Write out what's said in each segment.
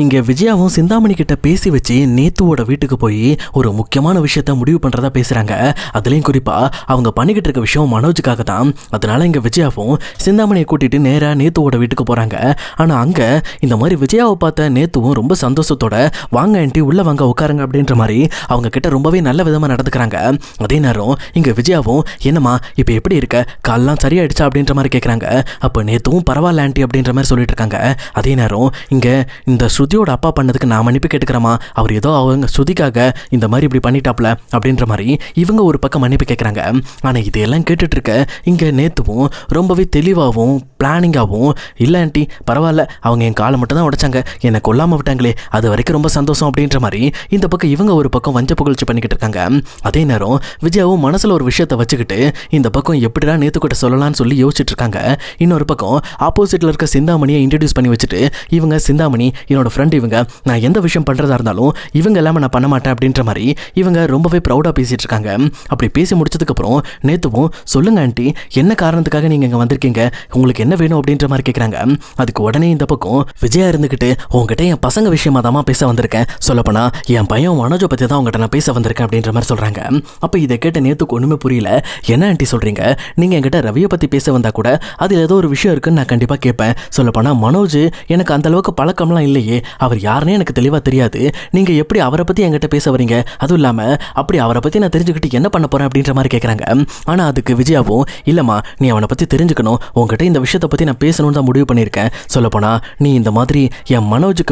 இங்க விஜயாவும் சிந்தாமணி கிட்ட பேசி வச்சு நேத்துவோட வீட்டுக்கு போய் ஒரு முக்கியமான விஷயத்த முடிவு பண்றதா பேசுறாங்க. அதுலயும் குறிப்பா அவங்க பண்ணிக்கிட்டு இருக்க விஷயம் மனோஜுக்காக தான். அதனால இங்க விஜயாவும் சிந்தாமணியை கூட்டிட்டு நேரா நேத்துவோட வீட்டுக்கு போறாங்க. ஆனா அங்க இந்த மாதிரி விஜயாவை பார்த்த நேத்துவும் ரொம்ப சந்தோஷத்தோட வாங்க ஆண்டி உள்ள வாங்க உட்காருங்க அப்படின்ற மாதிரி அவங்க கிட்ட ரொம்பவே நல்ல விதமா நடந்துக்கிறாங்க. அதே நேரம் இங்க விஜயாவும் என்னம்மா இப்ப எப்படி இருக்க, கால்லாம் சரியாயிடுச்சா அப்படின்ற மாதிரி கேட்கறாங்க. அப்ப நேத்துவும் பரவாயில்ல ஆண்டி அப்படின்ற மாதிரி சொல்லிட்டு இருக்காங்க. அதே நேரம் இங்க இந்த ஸ்ருதியோட அப்பா பண்ணதுக்கு நான் மன்னிப்பு கேட்டுக்கிறேமா, அவர் ஏதோ அவங்க ஸ்ருதிக்காக இந்த மாதிரி இப்படி பண்ணிட்டாப்ல அப்படின்ற மாதிரி இவங்க ஒரு பக்கம் மன்னிப்பு கேட்குறாங்க. ஆனால் இதையெல்லாம் கேட்டுட்டு இருக்க இங்கே நேத்துவும் ரொம்பவே தெளிவாகவும் பிளானிங்காகவும் இல்லை ஆண்டி பரவாயில்ல, அவங்க என் காலை மட்டும் தான் உடைச்சாங்க, என்னை கொல்லாமல் விட்டாங்களே, அது வரைக்கும் ரொம்ப சந்தோஷம் அப்படின்ற மாதிரி இந்த பக்கம் இவங்க ஒரு பக்கம் வஞ்ச புகழ்ச்சி பண்ணிக்கிட்டு இருக்காங்க. அதே நேரம் விஜயாவும் மனசில் ஒரு விஷயத்தை வச்சுக்கிட்டு இந்த பக்கம் எப்படிடா நேத்துக்கிட்ட சொல்லலாம்னு சொல்லி யோசிச்சுட்டு இருக்காங்க. இன்னொரு பக்கம் ஆப்போசிட்டில் இருக்க சிந்தாமணியை இன்ட்ரடியூஸ் பண்ணி வச்சுட்டு இவங்க சிந்தாமணி என்னோட ஃப்ரெண்ட், இவங்க நான் எந்த விஷயம் பண்ணுறதா இருந்தாலும் இவங்க எல்லாமே நான் பண்ண மாட்டேன் அப்படின்ற மாதிரி இவங்க ரொம்பவே ப்ரௌடாக பேசிகிட்டு இருக்காங்க. அப்படி பேசி முடிச்சதுக்கப்புறம் நேத்துவும் சொல்லுங்க ஆண்டி என்ன காரணத்துக்காக நீங்கள் இங்கே வந்திருக்கீங்க, உங்களுக்கு என்ன வேணும் அப்படின்ற மாதிரி கேட்குறாங்க. அதுக்கு உடனே இந்த பக்கம் விஜயா இருந்துக்கிட்டு உங்ககிட்ட என் பசங்க விஷயமா தான் பேச வந்திருக்கேன், சொல்லப்போனா என் பையன் மனோஜை பற்றி தான் உங்ககிட்ட நான் பேச வந்திருக்கேன் அப்படின்ற மாதிரி சொல்கிறாங்க. அப்போ இதை கேட்ட நேத்துக்கு ஒன்றுமே புரியல. என்ன ஆண்டி சொல்கிறீங்க, நீங்கள் என்கிட்ட ரவியை பற்றி பேச வந்தால் கூட அதில் ஏதோ ஒரு விஷயம் இருக்குன்னு நான் கண்டிப்பாக கேட்பேன், சொல்லப்போனா மனோஜ் எனக்கு அந்த அளவுக்கு பழக்கம்லாம் இல்லையே, அவர் யாருன்னே எனக்கு தெளிவாக தெரியாது, நீங்கள் எப்படி அவரை பற்றி என்கிட்ட பேச வரீங்க, அதுவும் இல்லாமல் அப்படி அவரை பற்றி நான் தெரிஞ்சுக்கிட்டு என்ன பண்ண போகிறேன் அப்படின்ற மாதிரி கேட்குறாங்க. ஆனால் அதுக்கு விஜயாவும் இல்லைம்மா நீ அவனை பற்றி தெரிஞ்சுக்கணும், உங்ககிட்ட இந்த விஷயத்தை பற்றி நான் பேசணும்னு தான் முடிவு பண்ணியிருக்கேன், சொல்லப்போனால் நீ இந்த மாதிரி என் மனோஜுக்கு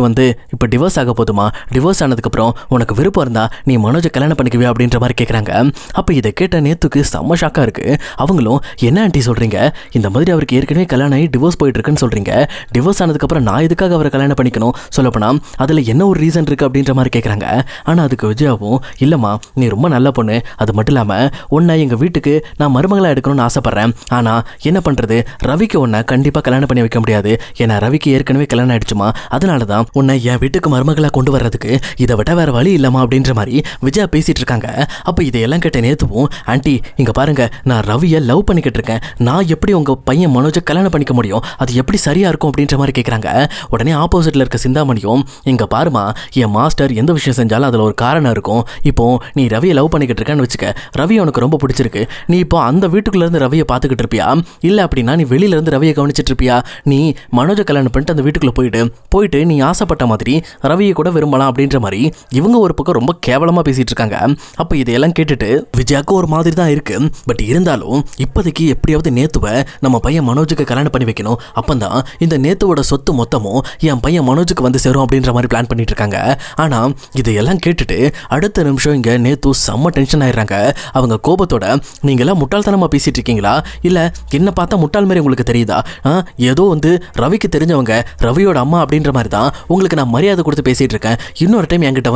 இப்போ டிவோர்ஸ் ஆக போதுமா, டிவோர்ஸ் ஆனதுக்கப்புறம் உனக்கு விருப்பம் இருந்தால் நீ மனோஜை கல்யாணம் பண்ணிக்குவே அப்படின்ற மாதிரி கேட்குறாங்க. அப்போ இதை கேட்ட நேத்துக்கு செம்ம ஷாக்காக இருக்குது. அவங்களும் என்ன ஆண்டி சொல்கிறீங்க, இந்த மாதிரி அவருக்கு ஏற்கனவே கல்யாணம் ஆகி டிவோர்ஸ் போயிட்டு இருக்குன்னு சொல்கிறீங்க, டிவோர்ஸ் ஆனதுக்கப்புறம் நான் எதுக்காக அவரை கல்யாணம் பண்ணிக்கணும், சொல்லப்போனால் அதில் என்ன ஒரு ரீசன் இருக்குது அப்படின்ற மாதிரி கேட்குறாங்க. ஆனால் அதுக்கு விஜயாவும் இல்லைம்மா நீ ரொம்ப நல்ல பொண்ணு, அது மட்டும் இல்லாமல் உன்னை எங்கள் வீட்டுக்கு நான் மருமகளாக எடுக்கணும்னு ஆசைப்பட்றேன், ஆனால் என்ன பண்ணுறது ரவிக்கு உன்னை கண்டிப்பாக கல்யாணம் பண்ணி வைக்க முடியாது, ஏன்னா ரவிக்கு ஏற்கனவே கல்யாணம் ஆயிடுச்சுமா, அதனால தான் உன்னை என் வீட்டுக்கு மருமகளாக கொண்டு வர்றதுக்கு இதை விட வேறு வழி இல்லைம்மா அப்படின்ற மாதிரி விஜயா பேசிகிட்டு இருக்காங்க. அப்போ இதையெல்லாம் கேட்ட நேத்துவும் ஆண்டி இங்கே பாருங்க நான் ரவியை லவ் பண்ணிக்கிட்டு இருக்கேன், நான் எப்படி உங்கள் பையன் மனோஜை கல்யாணம் பண்ணிக்க முடியும், அது எப்படி சரியாக இருக்கும் அப்படின்ற மாதிரி கேட்குறாங்க. உடனே ஆப்போசிட்டில் இருக்க சிந்தாமணியும் இங்கே பாருமா என் மாஸ்டர் எந்த விஷயம் செஞ்சாலும் அதில் ஒரு காரணம் இருக்கும், இப்போ நீ ரவியை லவ் பண்ணிக்கிட்டு இருக்கேன்னு வச்சுக்க, ரவி உனக்கு ரொம்ப பிடிச்சிருக்கு, நீ இப்போ அந்த வீட்டுக்குள்ளேருந்து ரவியை பார்த்துக்கிட்டு இருப்பியா, இல்லை அப்படின்னா நீ வெளியிலேருந்து ரவியை கவனிச்சிட்டு இருப்பியா, நீ மனோஜை கல்யாணம் பண்ணிட்டு அந்த வீட்டுக்குள்ளே போயிட்டு நீ ஆசைப்பட்ட மாதிரி ரவியை கூட விரும்பலாம் அப்படின்ற மாதிரி இவங்க ஒரு பக்கம் ரொம்ப கேவலமாக பேசிகிட்டு இருக்காங்க. அப்போ இதையெல்லாம் கேட்டுட்டு விஜயாவுக்கு ஒரு மாதிரி தான் இருக்கு. பட் இருந்தாலும் இப்போதைக்கு எப்படியாவது நேத்துவை நம்ம பையன் மனோஜுக்கு கல்யாணம் பண்ணி வைக்கணும், அப்பந்தான் இந்த நேத்துவோட சொத்து மொத்தமும் என் பையன் மனோஜுக்கு வந்து சேரும் அப்படின்ற மாதிரி பிளான் பண்ணிட்டு இருக்காங்க. ஆனால் இதையெல்லாம் கேட்டுட்டு அடுத்த நிமிஷம் இங்கே நேத்து செம்ம டென்ஷன் ஆயிடுறாங்க. அவங்க கோபத்தோட நீங்களாம் முட்டாள்தனமாக பேசிட்டு இருக்கீங்களா, இல்லை என்ன பார்த்தா முட்டாள் மாதிரி உங்களுக்கு தெரியுதா, ஏதோ ரவிக்கு தெரிஞ்சவங்க ரவியோட அம்மா அப்படின்ற மாதிரி தான் உங்களுக்கு நான் மரியாதை கொடுத்து பேசிட்டு இருக்கேன், இன்னொரு டைம் என்கிட்ட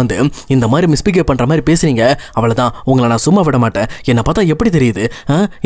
இந்த மாதிரி மிஸ்பிகேவ் பண்ணுற மாதிரி பேசுறீங்க, அவ்வளோதான் உங்களை நான் சும்மா விட மாட்டேன், என்னை பார்த்தா எப்படி தெரியுது,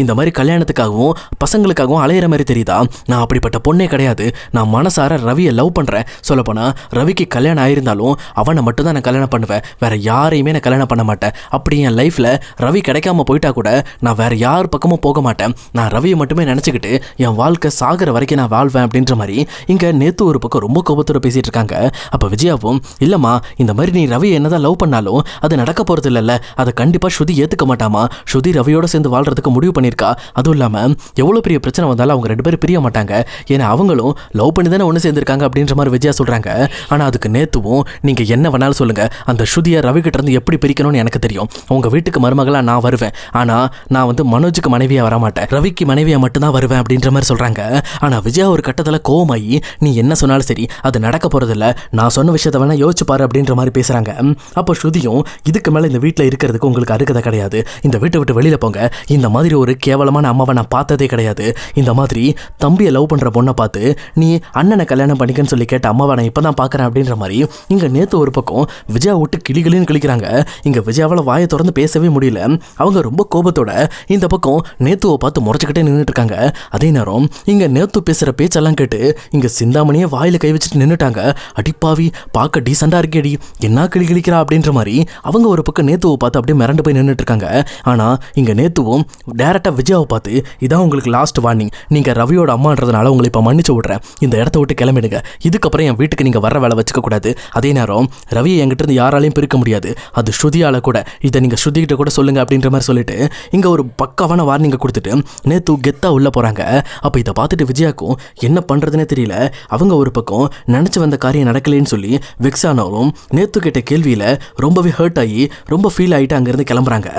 இந்த மாதிரி கல்யாணத்துக்காகவும் பசங்களுக்காகவும் அலையிற மாதிரி தெரியுதா, நான் அப்படிப்பட்ட பொண்ணே கிடையாது, நான் மனசார ரவியை லவ் பண்ணுறேன், சொல்லப்போனால் ரவிக்கு கல்யாணம் ஆயிருந்தாலும் அவனை மட்டும் தான் நான் கல்யாணம் பண்ணுவேன், வேற யாரையுமே நான் கல்யாணம் பண்ண மாட்டேன், அப்படி என் லைஃப்பில் ரவி கிடைக்காம போயிட்டா கூட நான் வேற யார் பக்கமும் போக மாட்டேன், நான் ரவியை மட்டுமே நினச்சிக்கிட்டு என் வாழ்க்கை சாகிற வரைக்கும் நான் வாழ்வேன் அப்படின்ற மாதிரி இங்கே நேத்து ஒரு பக்கம் ரொம்ப கோபத்தோட பேசிட்டு இருக்காங்க. அப்போ விஜயாவும் இல்லைம்மா இந்த மாதிரி நீ ரவி என்னதான் லவ் பண்ணாலும் அது நடக்க போகிறது இல்லைல்ல, அதை கண்டிப்பாக ஸ்ருதி ஏற்றுக்க மாட்டாமா, ஸ்ருதி ரவியோட சேர்ந்து வாழ்றதுக்கு முடிவு பண்ணியிருக்கா, அதுவும் இல்லாமல் எவ்வளோ பெரிய பிரச்சனை வந்தாலும் அவங்க ரெண்டு பேரும் பிரிய மாட்டாங்க, ஏன்னா அவங்களும் லவ் பண்ணி தானே ஒன்று சேர்ந்துருக்காங்க அப்படின்ற மாதிரி விஜயா சொல்கிறாங்க. ஆனால் அதுக்கு நேத்துவும் நீங்கள் என்ன வேணாலும் சொல்லுங்கள், அந்த ஸ்ருதியை ரவி கிட்ட இருந்து எப்படி பிரிக்கணும்னு எனக்கு தெரியும், உங்கள் வீட்டுக்கு மருமகளாக நான் வருவேன், ஆனால் நான் மனோஜுக்கு மனைவியாக வரமாட்டேன், ரவிக்கு மனைவியாக மட்டும்தான் வருவேன் அப்படின்ற மாதிரி சொல்கிறாங்க. ஆனால் விஜயா ஒரு கட்டத்தில் கோவமாகி நீ என்ன சொன்னாலும் சரி அது நடக்க போகிறதில்ல, நான் சொன்ன விஷயத்தை வேணா யோசிச்சு பாரு அப்படின்ற மாதிரி பேசுகிறாங்க. அப்போ ஸ்ருதியும் இதுக்கு மேலே இந்த வீட்டில் இருக்கிறதுக்கு உங்களுக்கு அருகதை கிடையாது, இந்த வீட்டை விட்டு வெளியில் போங்க, இந்த மாதிரி ஒரு கேவலமான அம்மாவை நான் பார்த்ததே கிடையாது, இந்த மாதிரி தம்பியை லவ் பண்ணுற பொண்ணை பார்த்து நீ அண்ணனை கல்யாணம் பண்ணிக்கன்னு சொல்லி கேட்ட அம்மாவை நான் இப்போ தான் பார்க்குறேன் அப்படின்ற மாதிரி இங்கே நேற்று ஒரு பக்கம் விஜயா விட்டு கிளிகளின்னு கிளிக்கிறாங்க. இங்கே விஜயாவால் வாயை திறந்து பேசவே முடியல, அவங்க ரொம்ப கோபத்தோட இந்த பக்கம் நேத்துவை பார்த்து முறைச்சிக்கிட்டே நின்றுட்டு இருக்காங்க. அதே நேரம் இங்கே நேத்து பேசுகிற பேச்செல்லாம் கேட்டு இங்கே சிந்தாமணியே வாயில் கை வச்சுட்டு நின்றுட்டாங்க. அடிப்பாவி பார்க்க டீசெண்டாக இருக்கேடி என்ன கிளி கிளிக்கிறா அப்படின்ற மாதிரி அவங்க ஒரு பக்கம் நேத்துவை பார்த்து அப்படியே மிரண்டு போய் நின்றுட்டு இருக்காங்க. ஆனால் இங்கே நேத்துவும் டேரெக்டாக விஜயாவை பார்த்து இதான் உங்களுக்கு லாஸ்ட் வார்னிங், நீங்கள் ரவியோட அம்மான்றதுனால உங்களை இப்போ மன்னிச்சு விட்றேன், இந்த இடத்த விட்டு கிளம்பிடுங்க, இதுக்கப்புறம் என் வீட்டுக்கு நீங்கள் வர வேலை வச்சுக்க கூடாது. அதே நேரம் ரவியை என்கிட்ட இருந்து யாராலையும் பிரிக்க முடியாது, அது ஸ்ருதியால கூட, இதை நீங்க ஸ்ருதிகிட்ட கூட சொல்லுங்க அப்படின்ற மாதிரி சொல்லிட்டு இங்க ஒரு பக்காவான வார்னிங்கை கொடுத்துட்டு நேத்து கெத்தா உள்ள போறாங்க. அப்ப இதை பார்த்துட்டு விஜயாக்கும் என்ன பண்றதுன்னே தெரியல. அவங்க ஒரு பக்கம் நினைச்சு வந்த காரியம் நடக்கலைன்னு சொல்லி வெக்ஸ் ஆனாலும் நேத்து கேட்ட கேள்வியில ரொம்பவே ஹர்ட் ஆகி ரொம்ப ஃபீல் ஆகிட்டு அங்கிருந்து கிளம்புறாங்க.